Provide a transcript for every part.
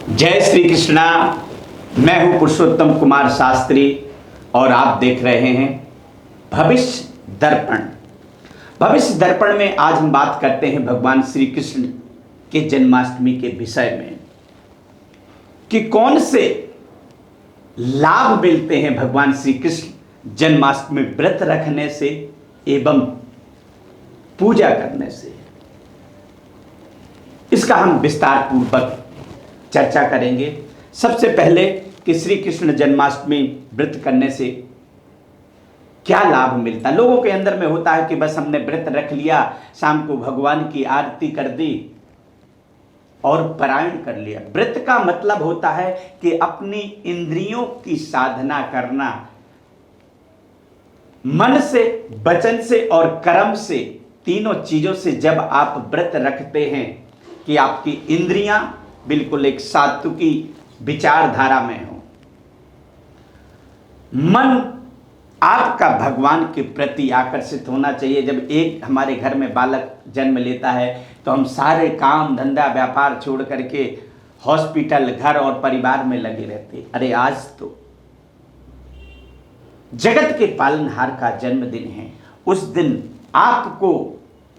जय श्री कृष्णा। मैं हूं पुरुषोत्तम कुमार शास्त्री और आप देख रहे हैं भविष्य दर्पण। भविष्य दर्पण में आज हम बात करते हैं भगवान श्री कृष्ण के जन्माष्टमी के विषय में कि कौन से लाभ मिलते हैं भगवान श्री कृष्ण जन्माष्टमी व्रत रखने से एवं पूजा करने से। इसका हम विस्तार पूर्वक चर्चा करेंगे। सबसे पहले कि श्री कृष्ण जन्माष्टमी व्रत करने से क्या लाभ मिलता है। लोगों के अंदर में होता है कि बस हमने व्रत रख लिया, शाम को भगवान की आरती कर दी और पारायण कर लिया। व्रत का मतलब होता है कि अपनी इंद्रियों की साधना करना, मन से, वचन से और कर्म से, तीनों चीजों से जब आप व्रत रखते हैं कि आपकी इंद्रियां बिल्कुल एक सात्विकी विचारधारा में हो, मन आपका भगवान के प्रति आकर्षित होना चाहिए। जब एक हमारे घर में बालक जन्म लेता है तो हम सारे काम धंधा व्यापार छोड़ करके हॉस्पिटल, घर और परिवार में लगे रहते। अरे आज तो जगत के पालनहार का जन्मदिन है। उस दिन आपको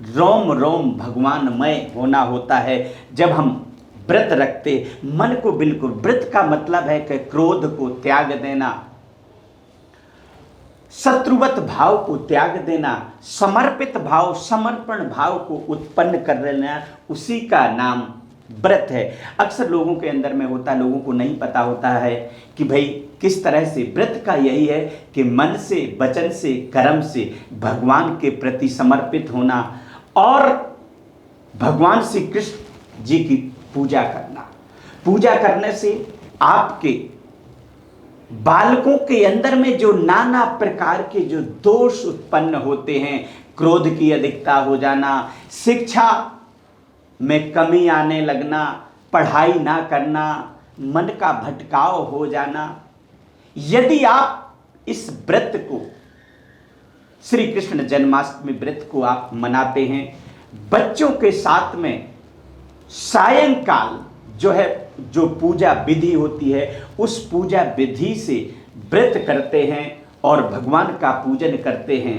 रोम रोम भगवानमय होना होता है। जब हम व्रत रखते, मन को बिल्कुल, व्रत का मतलब है कि क्रोध को त्याग देना, शत्रुवत भाव को त्याग देना, समर्पित भाव, समर्पण भाव को उत्पन्न कर लेना, उसी का नाम व्रत है। अक्सर लोगों के अंदर में होता है, लोगों को नहीं पता होता है कि भाई किस तरह से व्रत का यही है कि मन से, वचन से, कर्म से भगवान के प्रति समर्पित होना और भगवान श्री कृष्ण जी की पूजा करना। पूजा करने से आपके बालकों के अंदर में जो नाना प्रकार के जो दोष उत्पन्न होते हैं, क्रोध की अधिकता हो जाना, शिक्षा में कमी आने लगना, पढ़ाई ना करना, मन का भटकाव हो जाना, यदि आप इस व्रत को, श्री कृष्ण जन्माष्टमी व्रत को आप मनाते हैं, बच्चों के साथ में सायंकाल जो पूजा विधि होती है उस पूजा विधि से व्रत करते हैं और भगवान का पूजन करते हैं,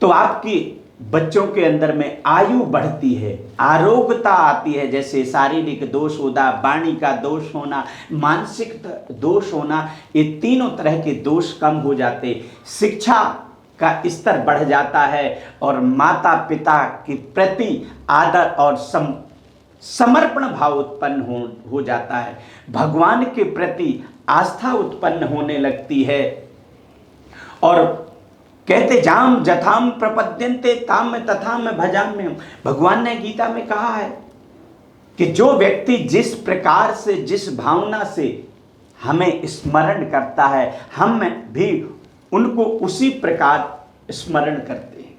तो आपकी बच्चों के अंदर में आयु बढ़ती है, आरोग्यता आती है। जैसे शारीरिक दोष होना, वाणी का दोष होना, मानसिक दोष होना, ये तीनों तरह के दोष कम हो जाते, शिक्षा का स्तर बढ़ जाता है और माता पिता के प्रति आदर और समर्पण भाव उत्पन्न हो जाता है, भगवान के प्रति आस्था उत्पन्न होने लगती है। और कहते जाम जथाम प्रपद्यन्ते ताम तथाम भजाम्यहम्। भगवान ने गीता में कहा है कि जो व्यक्ति जिस प्रकार से, जिस भावना से हमें स्मरण करता है, हम भी उनको उसी प्रकार स्मरण करते हैं।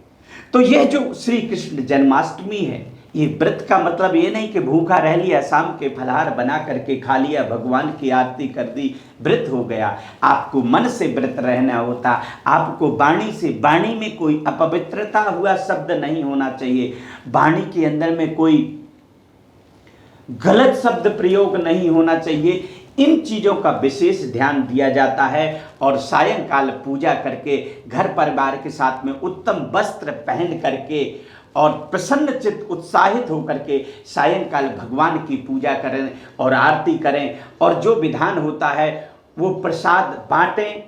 तो यह जो श्री कृष्ण जन्माष्टमी है, ये व्रत का मतलब ये नहीं कि भूखा रह लिया, शाम के फलाहार बना करके खा लिया, भगवान की आरती कर दी, व्रत हो गया। आपको मन से व्रत रहना होता, आपको वाणी से, वाणी में कोई अपवित्रता हुआ शब्द नहीं होना चाहिए, वाणी के अंदर में कोई गलत शब्द प्रयोग नहीं होना चाहिए। इन चीज़ों का विशेष ध्यान दिया जाता है और सायंकाल पूजा करके घर परिवार के साथ में उत्तम वस्त्र पहन करके और प्रसन्न चित्त, उत्साहित होकर के सायंकाल भगवान की पूजा करें और आरती करें और जो विधान होता है वो प्रसाद बांटें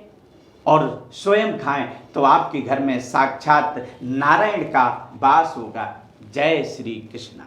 और स्वयं खाएं, तो आपके घर में साक्षात नारायण का वास होगा। जय श्री कृष्ण।